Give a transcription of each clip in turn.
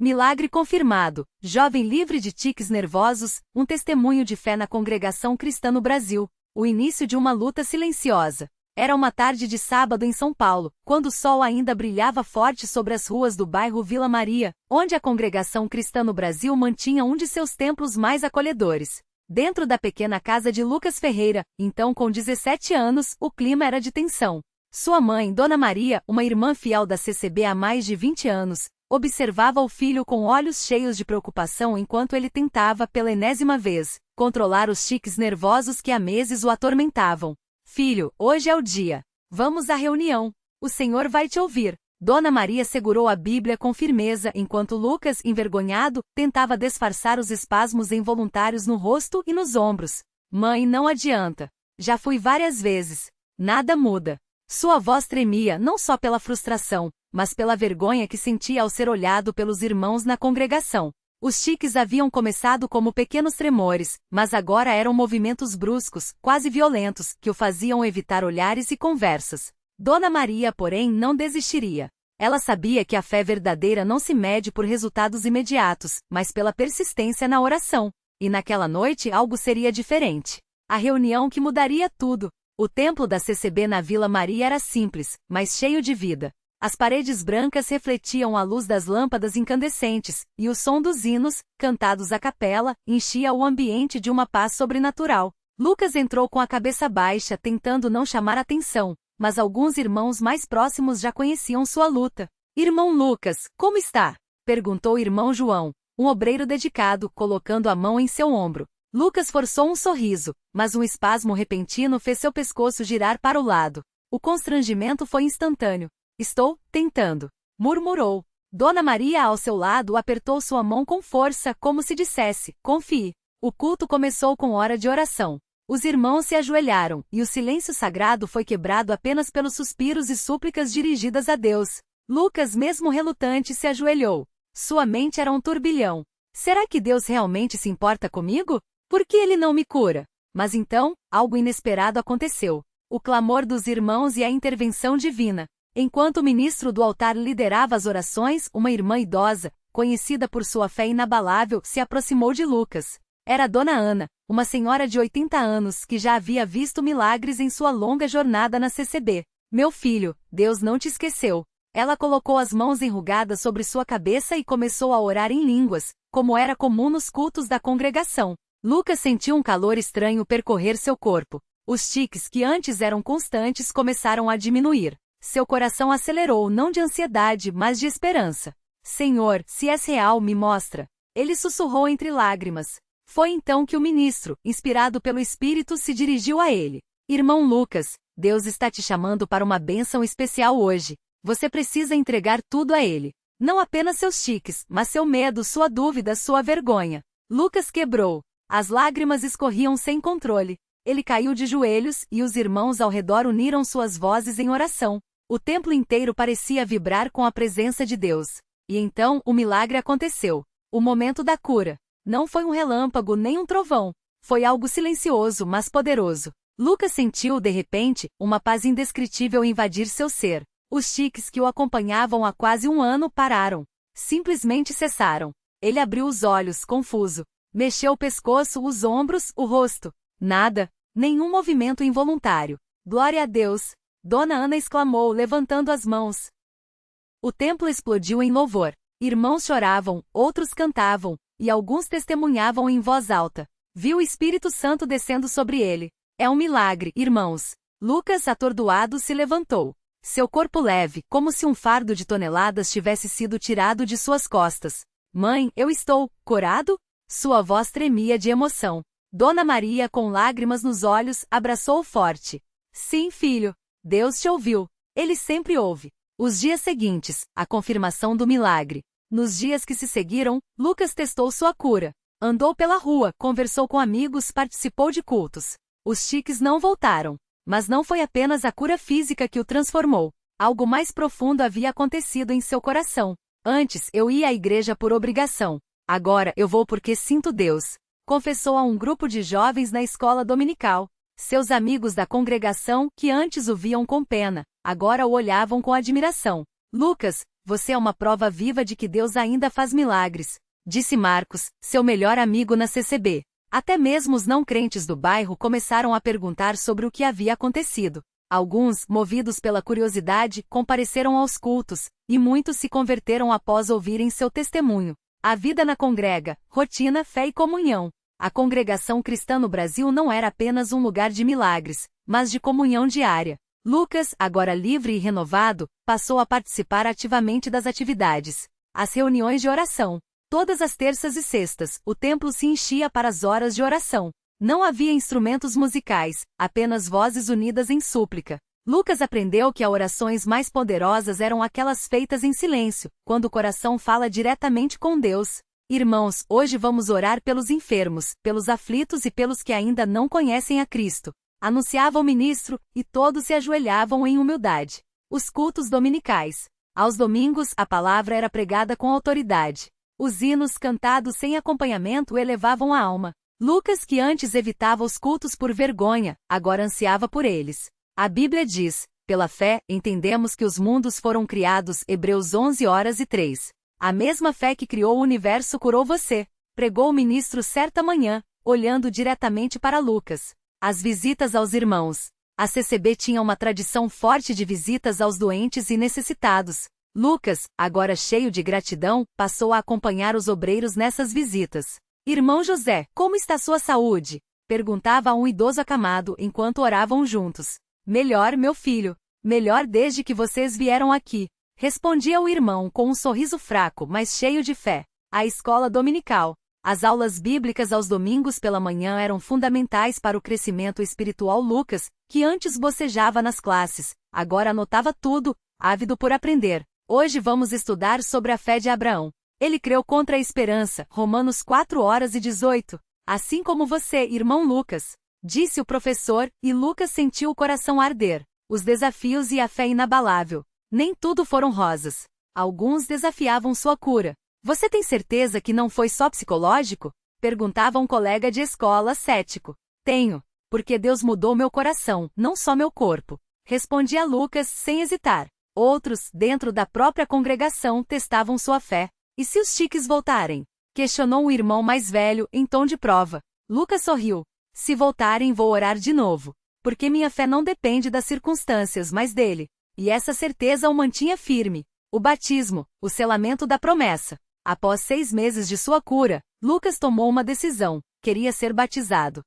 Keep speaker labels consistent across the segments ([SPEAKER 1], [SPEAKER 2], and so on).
[SPEAKER 1] Milagre confirmado. Jovem livre de tiques nervosos, um testemunho de fé na congregação cristã no Brasil. O início de uma luta silenciosa. Era uma tarde de sábado em São Paulo, quando o sol ainda brilhava forte sobre as ruas do bairro Vila Maria, onde a congregação cristã no Brasil mantinha um de seus templos mais acolhedores. Dentro da pequena casa de Lucas Ferreira, então com 17 anos, o clima era de tensão. Sua mãe, Dona Maria, uma irmã fiel da CCB há mais de 20 anos, observava o filho com olhos cheios de preocupação enquanto ele tentava, pela enésima vez, controlar os tiques nervosos que há meses o atormentavam. Filho, hoje é o dia. Vamos à reunião. O Senhor vai te ouvir. Dona Maria segurou a Bíblia com firmeza enquanto Lucas, envergonhado, tentava disfarçar os espasmos involuntários no rosto e nos ombros. Mãe, não adianta. Já fui várias vezes. Nada muda. Sua voz tremia não só pela frustração, mas pela vergonha que sentia ao ser olhado pelos irmãos na congregação. Os tiques haviam começado como pequenos tremores, mas agora eram movimentos bruscos, quase violentos, que o faziam evitar olhares e conversas. Dona Maria, porém, não desistiria. Ela sabia que a fé verdadeira não se mede por resultados imediatos, mas pela persistência na oração. E naquela noite algo seria diferente. A reunião que mudaria tudo. O templo da CCB na Vila Maria era simples, mas cheio de vida. As paredes brancas refletiam a luz das lâmpadas incandescentes, e o som dos hinos, cantados à capela, enchia o ambiente de uma paz sobrenatural. Lucas entrou com a cabeça baixa, tentando não chamar atenção, mas alguns irmãos mais próximos já conheciam sua luta. Irmão Lucas, como está? Perguntou o irmão João, um obreiro dedicado, colocando a mão em seu ombro. Lucas forçou um sorriso, mas um espasmo repentino fez seu pescoço girar para o lado. O constrangimento foi instantâneo. Estou tentando, murmurou. Dona Maria ao seu lado apertou sua mão com força, como se dissesse, confie. O culto começou com hora de oração. Os irmãos se ajoelharam, e o silêncio sagrado foi quebrado apenas pelos suspiros e súplicas dirigidas a Deus. Lucas, mesmo relutante, se ajoelhou. Sua mente era um turbilhão. Será que Deus realmente se importa comigo? Por que ele não me cura? Mas então, algo inesperado aconteceu. O clamor dos irmãos e a intervenção divina. Enquanto o ministro do altar liderava as orações, uma irmã idosa, conhecida por sua fé inabalável, se aproximou de Lucas. Era Dona Ana, uma senhora de 80 anos que já havia visto milagres em sua longa jornada na CCB. Meu filho, Deus não te esqueceu. Ela colocou as mãos enrugadas sobre sua cabeça e começou a orar em línguas, como era comum nos cultos da congregação. Lucas sentiu um calor estranho percorrer seu corpo. Os tiques que antes eram constantes começaram a diminuir. Seu coração acelerou não de ansiedade, mas de esperança. Senhor, se és real, me mostra. Ele sussurrou entre lágrimas. Foi então que o ministro, inspirado pelo Espírito, se dirigiu a ele. Irmão Lucas, Deus está te chamando para uma bênção especial hoje. Você precisa entregar tudo a ele. Não apenas seus tiques, mas seu medo, sua dúvida, sua vergonha. Lucas quebrou. As lágrimas escorriam sem controle. Ele caiu de joelhos, e os irmãos ao redor uniram suas vozes em oração. O templo inteiro parecia vibrar com a presença de Deus. E então, o milagre aconteceu. O momento da cura. Não foi um relâmpago nem um trovão. Foi algo silencioso, mas poderoso. Lucas sentiu, de repente, uma paz indescritível invadir seu ser. Os tiques que o acompanhavam há quase um ano pararam. Simplesmente cessaram. Ele abriu os olhos, confuso. Mexeu o pescoço, os ombros, o rosto. Nada. Nenhum movimento involuntário. Glória a Deus! Dona Ana exclamou, levantando as mãos. O templo explodiu em louvor. Irmãos choravam, outros cantavam, e alguns testemunhavam em voz alta. Viu o Espírito Santo descendo sobre ele. É um milagre, irmãos. Lucas, atordoado, se levantou. Seu corpo leve, como se um fardo de toneladas tivesse sido tirado de suas costas. Mãe, eu estou curado? Sua voz tremia de emoção. Dona Maria, com lágrimas nos olhos, abraçou-o forte. Sim, filho. Deus te ouviu. Ele sempre ouve. Os dias seguintes, a confirmação do milagre. Nos dias que se seguiram, Lucas testou sua cura. Andou pela rua, conversou com amigos, participou de cultos. Os tiques não voltaram. Mas não foi apenas a cura física que o transformou. Algo mais profundo havia acontecido em seu coração. Antes, eu ia à igreja por obrigação. Agora, eu vou porque sinto Deus. Confessou a um grupo de jovens na escola dominical. Seus amigos da congregação, que antes o viam com pena, agora o olhavam com admiração. Lucas, você é uma prova viva de que Deus ainda faz milagres, disse Marcos, seu melhor amigo na CCB. Até mesmo os não crentes do bairro começaram a perguntar sobre o que havia acontecido. Alguns, movidos pela curiosidade, compareceram aos cultos, e muitos se converteram após ouvirem seu testemunho. A vida na congrega, rotina, fé e comunhão. A congregação cristã no Brasil não era apenas um lugar de milagres, mas de comunhão diária. Lucas, agora livre e renovado, passou a participar ativamente das atividades. As reuniões de oração. Todas as terças e sextas, o templo se enchia para as horas de oração. Não havia instrumentos musicais, apenas vozes unidas em súplica. Lucas aprendeu que as orações mais poderosas eram aquelas feitas em silêncio, quando o coração fala diretamente com Deus. Irmãos, hoje vamos orar pelos enfermos, pelos aflitos e pelos que ainda não conhecem a Cristo. Anunciava o ministro, e todos se ajoelhavam em humildade. Os cultos dominicais. Aos domingos, a palavra era pregada com autoridade. Os hinos cantados sem acompanhamento elevavam a alma. Lucas, que antes evitava os cultos por vergonha, agora ansiava por eles. A Bíblia diz, pela fé, entendemos que os mundos foram criados, Hebreus 11:3. A mesma fé que criou o universo curou você, pregou o ministro certa manhã, olhando diretamente para Lucas. As visitas aos irmãos. A CCB tinha uma tradição forte de visitas aos doentes e necessitados. Lucas, agora cheio de gratidão, passou a acompanhar os obreiros nessas visitas. Irmão José, como está sua saúde? Perguntava a um idoso acamado enquanto oravam juntos. Melhor, meu filho. Melhor desde que vocês vieram aqui. Respondia o irmão com um sorriso fraco, mas cheio de fé. A escola dominical. As aulas bíblicas aos domingos pela manhã eram fundamentais para o crescimento espiritual. Lucas, que antes bocejava nas classes, agora anotava tudo, ávido por aprender. Hoje vamos estudar sobre a fé de Abraão. Ele creu contra a esperança, Romanos 4:18. Assim como você, irmão Lucas, disse o professor, e Lucas sentiu o coração arder. Os desafios e a fé inabalável. Nem tudo foram rosas. Alguns desafiavam sua cura. Você tem certeza que não foi só psicológico? Perguntava um colega de escola cético. Tenho, porque Deus mudou meu coração, não só meu corpo. Respondia Lucas sem hesitar. Outros, dentro da própria congregação, testavam sua fé. E se os tiques voltarem? Questionou o irmão mais velho, em tom de prova. Lucas sorriu. Se voltarem, vou orar de novo. Porque minha fé não depende das circunstâncias, mas dele. E essa certeza o mantinha firme. O batismo, o selamento da promessa. Após 6 meses de sua cura, Lucas tomou uma decisão. Queria ser batizado.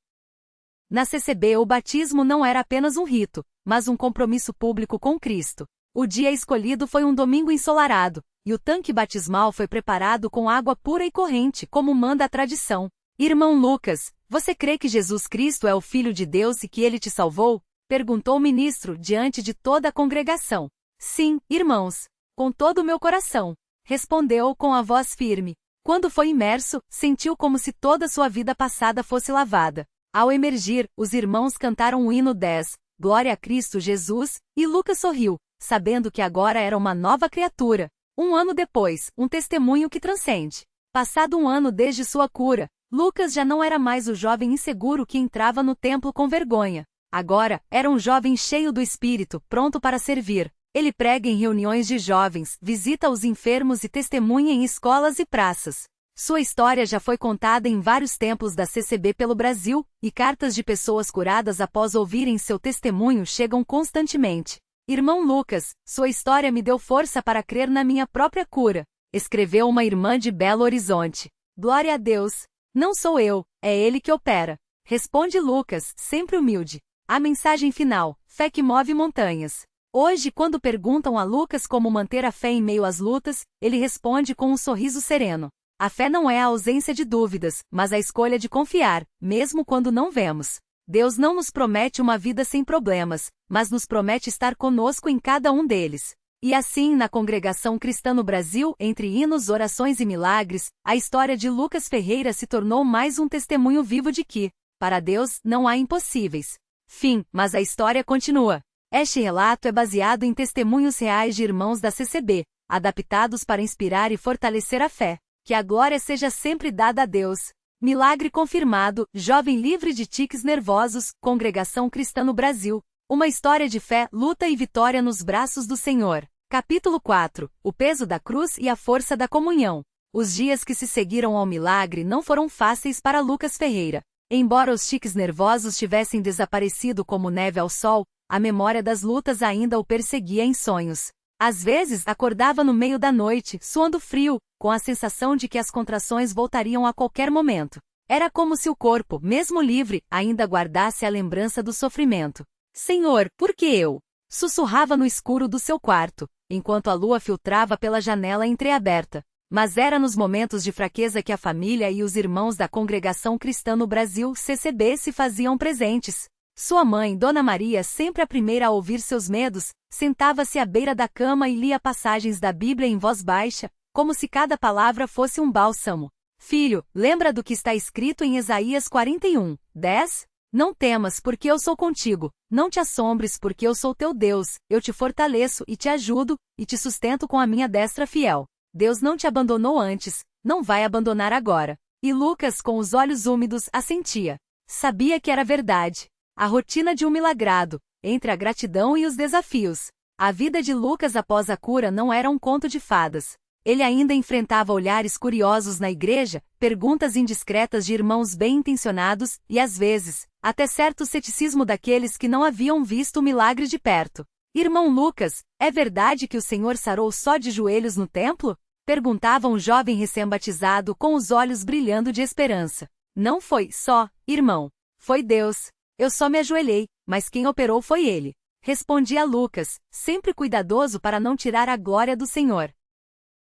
[SPEAKER 1] Na CCB, o batismo não era apenas um rito, mas um compromisso público com Cristo. O dia escolhido foi um domingo ensolarado, e o tanque batismal foi preparado com água pura e corrente, como manda a tradição. Irmão Lucas, você crê que Jesus Cristo é o Filho de Deus e que ele te salvou? Perguntou o ministro diante de toda a congregação. Sim, irmãos. Com todo o meu coração. Respondeu com a voz firme. Quando foi imerso, sentiu como se toda sua vida passada fosse lavada. Ao emergir, os irmãos cantaram o hino 10, Glória a Cristo Jesus, e Lucas sorriu, sabendo que agora era uma nova criatura. 1 ano depois, um testemunho que transcende. Passado 1 ano desde sua cura, Lucas já não era mais o jovem inseguro que entrava no templo com vergonha. Agora, era um jovem cheio do Espírito, pronto para servir. Ele prega em reuniões de jovens, visita os enfermos e testemunha em escolas e praças. Sua história já foi contada em vários templos da CCB pelo Brasil, e cartas de pessoas curadas após ouvirem seu testemunho chegam constantemente. Irmão Lucas, sua história me deu força para crer na minha própria cura, escreveu uma irmã de Belo Horizonte. Glória a Deus! Não sou eu, é Ele que opera. Responde Lucas, sempre humilde. A mensagem final, fé que move montanhas. Hoje, quando perguntam a Lucas como manter a fé em meio às lutas, ele responde com um sorriso sereno. A fé não é a ausência de dúvidas, mas a escolha de confiar, mesmo quando não vemos. Deus não nos promete uma vida sem problemas, mas nos promete estar conosco em cada um deles. E assim, na congregação cristã no Brasil, entre hinos, orações e milagres, a história de Lucas Ferreira se tornou mais um testemunho vivo de que, para Deus, não há impossíveis. Fim, mas a história continua. Este relato é baseado em testemunhos reais de irmãos da CCB, adaptados para inspirar e fortalecer a fé. Que a glória seja sempre dada a Deus. Milagre confirmado, jovem livre de tiques nervosos, congregação cristã no Brasil. Uma história de fé, luta e vitória nos braços do Senhor. Capítulo 4. O peso da cruz e a força da comunhão. Os dias que se seguiram ao milagre não foram fáceis para Lucas Ferreira. Embora os tiques nervosos tivessem desaparecido como neve ao sol, a memória das lutas ainda o perseguia em sonhos. Às vezes acordava no meio da noite, suando frio, com a sensação de que as contrações voltariam a qualquer momento. Era como se o corpo, mesmo livre, ainda guardasse a lembrança do sofrimento. Senhor, por que eu? Sussurrava no escuro do seu quarto, enquanto a lua filtrava pela janela entreaberta. Mas era nos momentos de fraqueza que a família e os irmãos da Congregação Cristã no Brasil, CCB, se faziam presentes. Sua mãe, Dona Maria, sempre a primeira a ouvir seus medos, sentava-se à beira da cama e lia passagens da Bíblia em voz baixa, como se cada palavra fosse um bálsamo. Filho, lembra do que está escrito em Isaías 41:10? Não temas, porque eu sou contigo. Não te assombres, porque eu sou teu Deus. Eu te fortaleço e te ajudo, e te sustento com a minha destra fiel. Deus não te abandonou antes, não vai abandonar agora. E Lucas, com os olhos úmidos, assentia. Sabia que era verdade. A rotina de um milagrado, entre a gratidão e os desafios. A vida de Lucas após a cura não era um conto de fadas. Ele ainda enfrentava olhares curiosos na igreja, perguntas indiscretas de irmãos bem-intencionados e, às vezes, até certo ceticismo daqueles que não haviam visto o milagre de perto. Irmão Lucas, é verdade que o Senhor sarou só de joelhos no templo? Perguntava um jovem recém-batizado com os olhos brilhando de esperança. Não foi só, irmão. Foi Deus. Eu só me ajoelhei, mas quem operou foi Ele. Respondia Lucas, sempre cuidadoso para não tirar a glória do Senhor.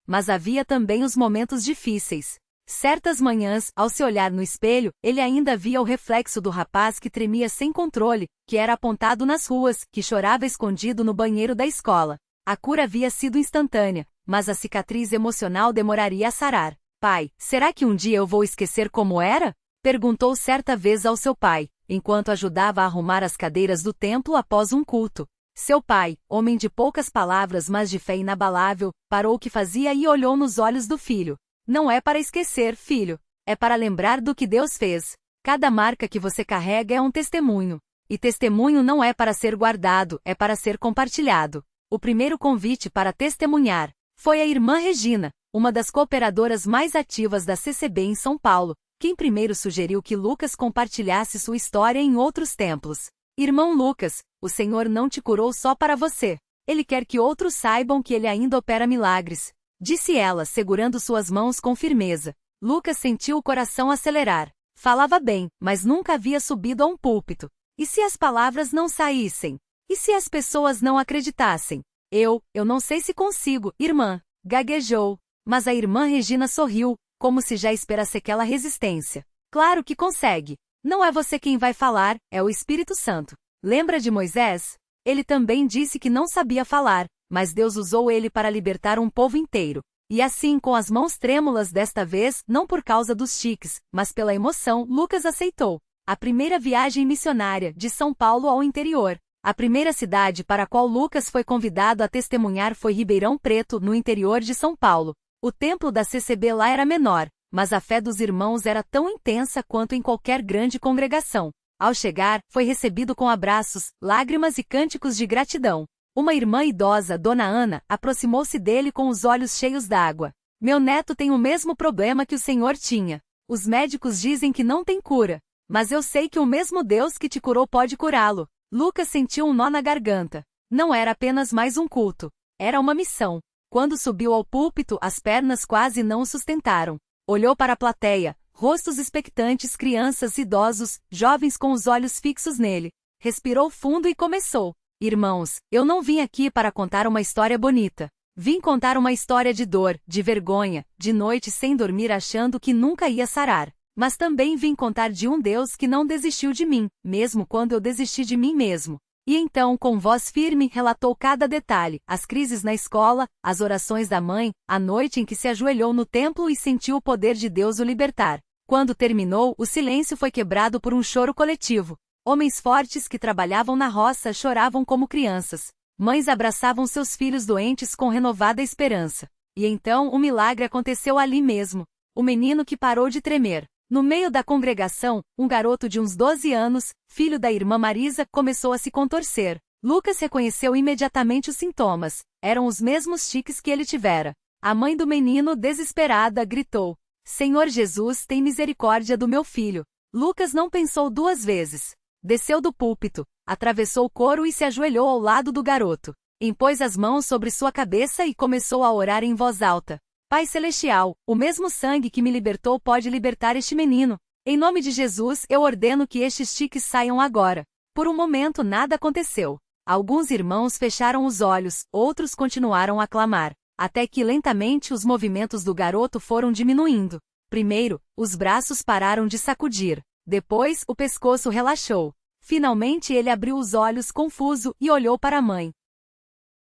[SPEAKER 1] Mas havia também os momentos difíceis. Certas manhãs, ao se olhar no espelho, ele ainda via o reflexo do rapaz que tremia sem controle, que era apontado nas ruas, que chorava escondido no banheiro da escola. A cura havia sido instantânea, mas a cicatriz emocional demoraria a sarar. Pai, será que um dia eu vou esquecer como era? Perguntou certa vez ao seu pai, enquanto ajudava a arrumar as cadeiras do templo após um culto. Seu pai, homem de poucas palavras mas de fé inabalável, parou o que fazia e olhou nos olhos do filho. Não é para esquecer, filho. É para lembrar do que Deus fez. Cada marca que você carrega é um testemunho. E testemunho não é para ser guardado, é para ser compartilhado. O primeiro convite para testemunhar foi a irmã Regina, uma das cooperadoras mais ativas da CCB em São Paulo, quem primeiro sugeriu que Lucas compartilhasse sua história em outros templos. Irmão Lucas, o Senhor não te curou só para você. Ele quer que outros saibam que Ele ainda opera milagres. Disse ela, segurando suas mãos com firmeza. Lucas sentiu o coração acelerar. Falava bem, mas nunca havia subido a um púlpito. E se as palavras não saíssem? E se as pessoas não acreditassem? Eu não sei se consigo, irmã. Gaguejou. Mas a irmã Regina sorriu, como se já esperasse aquela resistência. Claro que consegue. Não é você quem vai falar, é o Espírito Santo. Lembra de Moisés? Ele também disse que não sabia falar, mas Deus usou ele para libertar um povo inteiro. E assim, com as mãos trêmulas desta vez, não por causa dos tiques, mas pela emoção, Lucas aceitou. A primeira viagem missionária, de São Paulo ao interior. A primeira cidade para a qual Lucas foi convidado a testemunhar foi Ribeirão Preto, no interior de São Paulo. O templo da CCB lá era menor, mas a fé dos irmãos era tão intensa quanto em qualquer grande congregação. Ao chegar, foi recebido com abraços, lágrimas e cânticos de gratidão. Uma irmã idosa, Dona Ana, aproximou-se dele com os olhos cheios d'água. Meu neto tem o mesmo problema que o senhor tinha. Os médicos dizem que não tem cura. Mas eu sei que o mesmo Deus que te curou pode curá-lo. Lucas sentiu um nó na garganta. Não era apenas mais um culto. Era uma missão. Quando subiu ao púlpito, as pernas quase não o sustentaram. Olhou para a plateia, rostos expectantes, crianças, idosos, jovens com os olhos fixos nele. Respirou fundo e começou. Irmãos, eu não vim aqui para contar uma história bonita. Vim contar uma história de dor, de vergonha, de noite sem dormir achando que nunca ia sarar. Mas também vim contar de um Deus que não desistiu de mim, mesmo quando eu desisti de mim mesmo. E então, com voz firme, relatou cada detalhe, as crises na escola, as orações da mãe, a noite em que se ajoelhou no templo e sentiu o poder de Deus o libertar. Quando terminou, o silêncio foi quebrado por um choro coletivo. Homens fortes que trabalhavam na roça choravam como crianças. Mães abraçavam seus filhos doentes com renovada esperança. E então o milagre aconteceu ali mesmo. O menino que parou de tremer. No meio da congregação, um garoto de uns 12 anos, filho da irmã Marisa, começou a se contorcer. Lucas reconheceu imediatamente os sintomas. Eram os mesmos tiques que ele tivera. A mãe do menino, desesperada, gritou: Senhor Jesus, tem misericórdia do meu filho. Lucas não pensou duas vezes. Desceu do púlpito, atravessou o coro e se ajoelhou ao lado do garoto. Impôs as mãos sobre sua cabeça e começou a orar em voz alta. Pai Celestial, o mesmo sangue que me libertou pode libertar este menino. Em nome de Jesus, eu ordeno que estes tiques saiam agora. Por um momento nada aconteceu. Alguns irmãos fecharam os olhos, outros continuaram a clamar, até que lentamente os movimentos do garoto foram diminuindo. Primeiro, os braços pararam de sacudir. Depois, o pescoço relaxou. Finalmente ele abriu os olhos confuso e olhou para a mãe.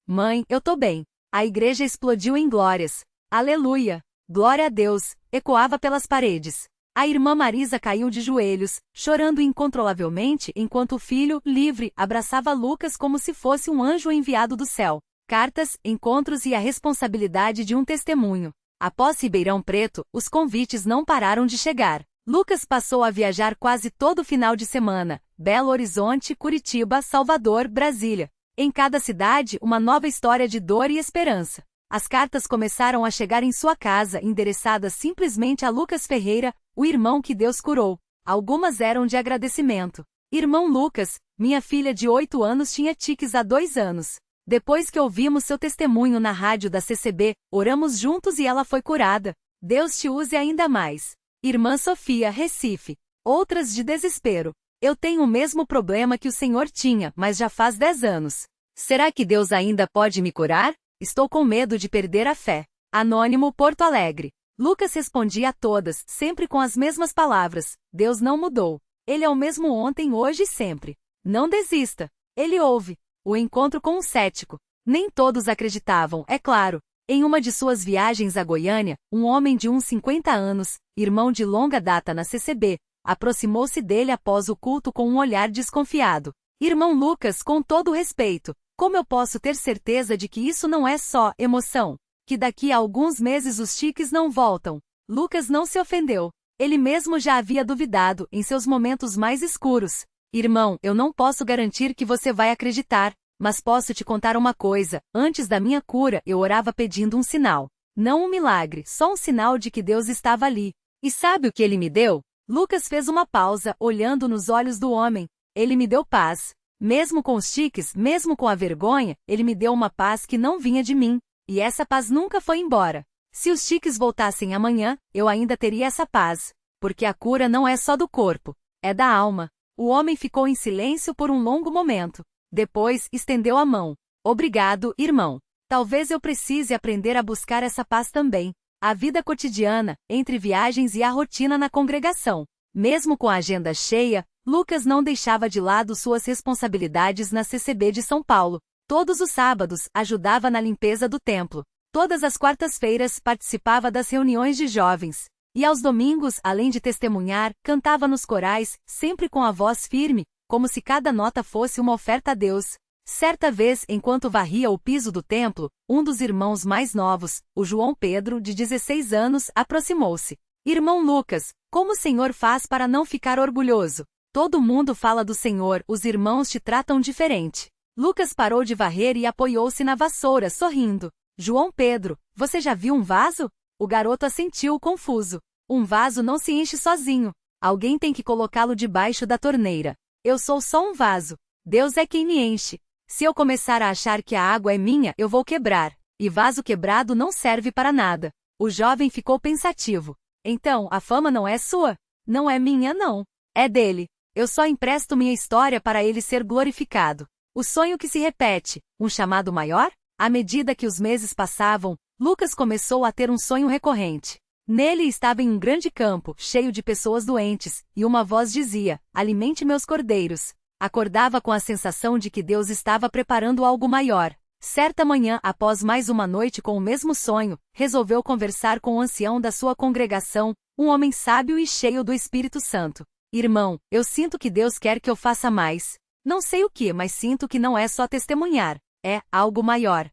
[SPEAKER 1] Mãe, eu tô bem. A igreja explodiu em glórias. Aleluia! Glória a Deus! Ecoava pelas paredes. A irmã Marisa caiu de joelhos, chorando incontrolavelmente enquanto o filho, livre, abraçava Lucas como se fosse um anjo enviado do céu. Cartas, encontros e a responsabilidade de um testemunho. Após Ribeirão Preto, os convites não pararam de chegar. Lucas passou a viajar quase todo final de semana. Belo Horizonte, Curitiba, Salvador, Brasília. Em cada cidade, uma nova história de dor e esperança. As cartas começaram a chegar em sua casa, endereçadas simplesmente a Lucas Ferreira, o irmão que Deus curou. Algumas eram de agradecimento. Irmão Lucas, minha filha de 8 anos tinha tiques há 2 anos. Depois que ouvimos seu testemunho na rádio da CCB, oramos juntos e ela foi curada. Deus te use ainda mais. Irmã Sofia, Recife. Outras de desespero. Eu tenho o mesmo problema que o senhor tinha, mas já faz 10 anos. Será que Deus ainda pode me curar? Estou com medo de perder a fé. Anônimo, Porto Alegre. Lucas respondia a todas, sempre com as mesmas palavras. Deus não mudou. Ele é o mesmo ontem, hoje e sempre. Não desista. Ele ouve. O encontro com um cético. Nem todos acreditavam, é claro. Em uma de suas viagens a Goiânia, um homem de uns 50 anos, irmão de longa data na CCB, aproximou-se dele após o culto com um olhar desconfiado. Irmão Lucas, com todo o respeito, como eu posso ter certeza de que isso não é só emoção? Que daqui a alguns meses os tiques não voltam? Lucas não se ofendeu. Ele mesmo já havia duvidado em seus momentos mais escuros. Irmão, eu não posso garantir que você vai acreditar, mas posso te contar uma coisa. Antes da minha cura, eu orava pedindo um sinal. Não um milagre, só um sinal de que Deus estava ali. E sabe o que ele me deu? Lucas fez uma pausa, olhando nos olhos do homem. Ele me deu paz. Mesmo com os tiques, mesmo com a vergonha, ele me deu uma paz que não vinha de mim. E essa paz nunca foi embora. Se os tiques voltassem amanhã, eu ainda teria essa paz. Porque a cura não é só do corpo, é da alma. O homem ficou em silêncio por um longo momento. Depois, estendeu a mão. Obrigado, irmão. Talvez eu precise aprender a buscar essa paz também. A vida cotidiana, entre viagens e a rotina na congregação. Mesmo com a agenda cheia, Lucas não deixava de lado suas responsabilidades na CCB de São Paulo. Todos os sábados, ajudava na limpeza do templo. Todas as quartas-feiras, participava das reuniões de jovens. E aos domingos, além de testemunhar, cantava nos corais, sempre com a voz firme, como se cada nota fosse uma oferta a Deus. Certa vez, enquanto varria o piso do templo, um dos irmãos mais novos, o João Pedro, de 16 anos, aproximou-se. Irmão Lucas, como o senhor faz para não ficar orgulhoso? Todo mundo fala do senhor, os irmãos te tratam diferente. Lucas parou de varrer e apoiou-se na vassoura, sorrindo. João Pedro, você já viu um vaso? O garoto assentiu, confuso. Um vaso não se enche sozinho. Alguém tem que colocá-lo debaixo da torneira. Eu sou só um vaso. Deus é quem me enche. Se eu começar a achar que a água é minha, eu vou quebrar. E vaso quebrado não serve para nada. O jovem ficou pensativo. Então, a fama não é sua? Não é minha, não. É dele. Eu só empresto minha história para ele ser glorificado. O sonho que se repete, um chamado maior? À medida que os meses passavam, Lucas começou a ter um sonho recorrente. Nele estava em um grande campo, cheio de pessoas doentes, e uma voz dizia: alimente meus cordeiros. Acordava com a sensação de que Deus estava preparando algo maior. Certa manhã, após mais uma noite com o mesmo sonho, resolveu conversar com o ancião da sua congregação, um homem sábio e cheio do Espírito Santo. Irmão, eu sinto que Deus quer que eu faça mais. Não sei o que, mas sinto que não é só testemunhar. É algo maior.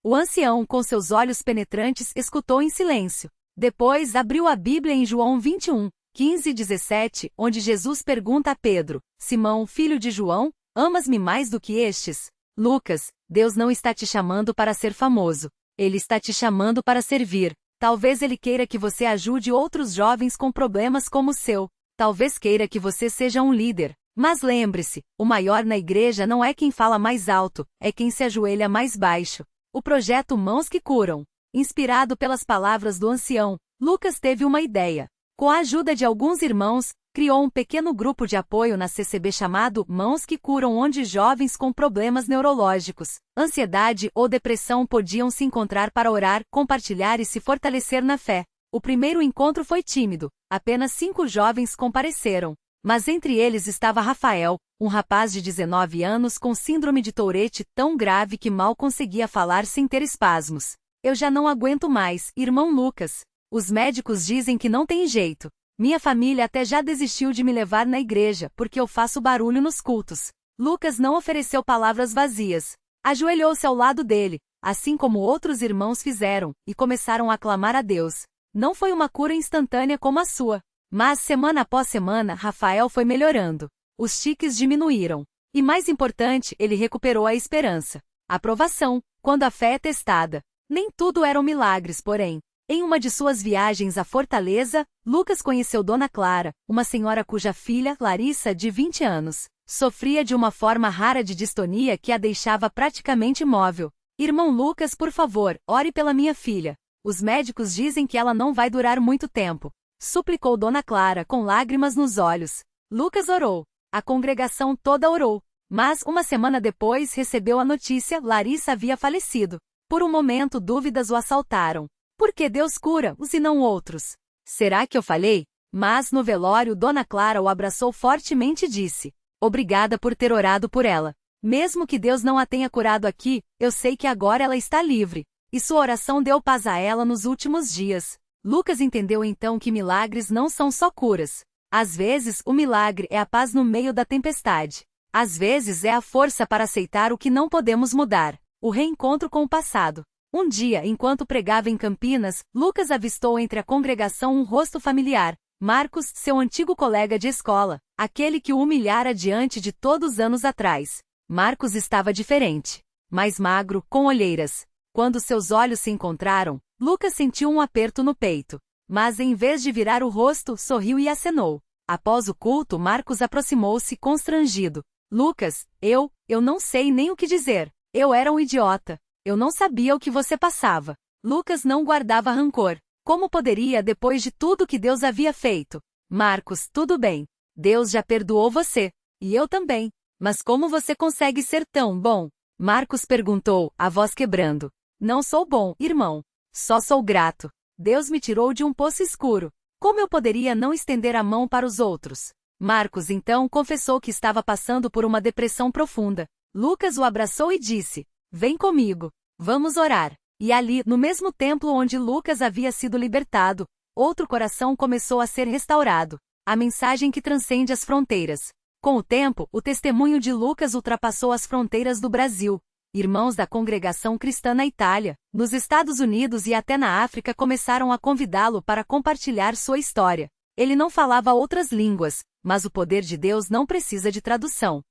[SPEAKER 1] O ancião, com seus olhos penetrantes, escutou em silêncio. Depois abriu a Bíblia em João 21, 15 e 17, onde Jesus pergunta a Pedro: Simão, filho de João, Amas-me mais do que estes? Lucas, Deus não está te chamando para ser famoso. Ele está te chamando para servir. Talvez ele queira que você ajude outros jovens com problemas como o seu. Talvez queira que você seja um líder. Mas lembre-se, o maior na igreja não é quem fala mais alto, é quem se ajoelha mais baixo. O projeto Mãos que Curam. Inspirado pelas palavras do ancião, Lucas teve uma ideia. Com a ajuda de alguns irmãos, criou um pequeno grupo de apoio na CCB chamado Mãos que Curam, onde jovens com problemas neurológicos, ansiedade ou depressão podiam se encontrar para orar, compartilhar e se fortalecer na fé. O primeiro encontro foi tímido, apenas 5 jovens compareceram. Mas entre eles estava Rafael, um rapaz de 19 anos com síndrome de Tourette tão grave que mal conseguia falar sem ter espasmos. Eu já não aguento mais, irmão Lucas. Os médicos dizem que não tem jeito. Minha família até já desistiu de me levar na igreja, porque eu faço barulho nos cultos. Lucas não ofereceu palavras vazias. Ajoelhou-se ao lado dele, assim como outros irmãos fizeram, e começaram a clamar a Deus. Não foi uma cura instantânea como a sua. Mas, semana após semana, Rafael foi melhorando. Os tiques diminuíram. E mais importante, ele recuperou a esperança. Aprovação, quando a fé é testada. Nem tudo eram milagres, porém. Em uma de suas viagens à Fortaleza, Lucas conheceu Dona Clara, uma senhora cuja filha, Larissa, de 20 anos, sofria de uma forma rara de distonia que a deixava praticamente imóvel. Irmão Lucas, por favor, ore pela minha filha. Os médicos dizem que ela não vai durar muito tempo. Suplicou Dona Clara com lágrimas nos olhos. Lucas orou. A congregação toda orou. Mas, uma semana depois, recebeu a notícia: Larissa havia falecido. Por um momento, dúvidas o assaltaram. Por que Deus cura uns e não outros? Será que eu falhei? Mas, no velório, Dona Clara o abraçou fortemente e disse: obrigada por ter orado por ela. Mesmo que Deus não a tenha curado aqui, eu sei que agora ela está livre. E sua oração deu paz a ela nos últimos dias. Lucas entendeu então que milagres não são só curas. Às vezes, o milagre é a paz no meio da tempestade. Às vezes é a força para aceitar o que não podemos mudar. O reencontro com o passado. Um dia, enquanto pregava em Campinas, Lucas avistou entre a congregação um rosto familiar. Marcos, seu antigo colega de escola, aquele que o humilhara diante de todos anos atrás. Marcos estava diferente. Mais magro, com olheiras. Quando seus olhos se encontraram, Lucas sentiu um aperto no peito. Mas em vez de virar o rosto, sorriu e acenou. Após o culto, Marcos aproximou-se constrangido. Lucas, eu não sei nem o que dizer. Eu era um idiota. Eu não sabia o que você passava. Lucas não guardava rancor. Como poderia depois de tudo que Deus havia feito? Marcos, tudo bem. Deus já perdoou você. E eu também. Mas como você consegue ser tão bom? Marcos perguntou, a voz quebrando. Não sou bom, irmão. Só sou grato. Deus me tirou de um poço escuro. Como eu poderia não estender a mão para os outros? Marcos então confessou que estava passando por uma depressão profunda. Lucas o abraçou e disse: vem comigo. Vamos orar. E ali, no mesmo templo onde Lucas havia sido libertado, outro coração começou a ser restaurado. A mensagem que transcende as fronteiras. Com o tempo, o testemunho de Lucas ultrapassou as fronteiras do Brasil. Irmãos da congregação cristã na Itália, nos Estados Unidos e até na África começaram a convidá-lo para compartilhar sua história. Ele não falava outras línguas, mas o poder de Deus não precisa de tradução.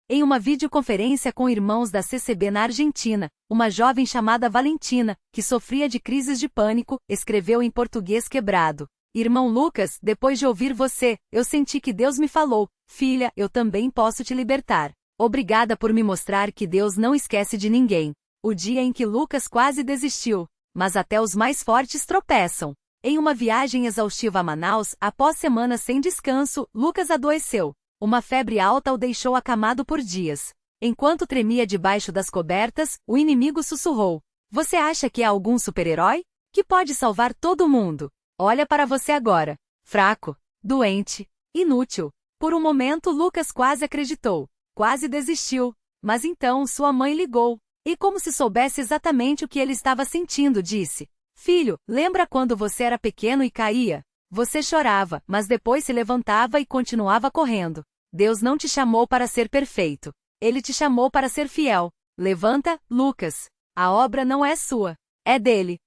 [SPEAKER 1] Em uma videoconferência com irmãos da CCB na Argentina, uma jovem chamada Valentina, que sofria de crises de pânico, escreveu em português quebrado: Irmão Lucas, depois de ouvir você, eu senti que Deus me falou: filha, eu também posso te libertar. Obrigada por me mostrar que Deus não esquece de ninguém. O dia em que Lucas quase desistiu, mas até os mais fortes tropeçam. Em uma viagem exaustiva a Manaus, após semanas sem descanso, Lucas adoeceu. Uma febre alta o deixou acamado por dias. Enquanto tremia debaixo das cobertas, o inimigo sussurrou: você acha que é algum super-herói? Que pode salvar todo mundo? Olha para você agora. Fraco, doente, inútil. Por um momento Lucas quase acreditou. Quase desistiu. Mas então sua mãe ligou. E como se soubesse exatamente o que ele estava sentindo, disse: filho, lembra quando você era pequeno e caía? Você chorava, mas depois se levantava e continuava correndo. Deus não te chamou para ser perfeito. Ele te chamou para ser fiel. Levanta, Lucas. A obra não é sua. É dele.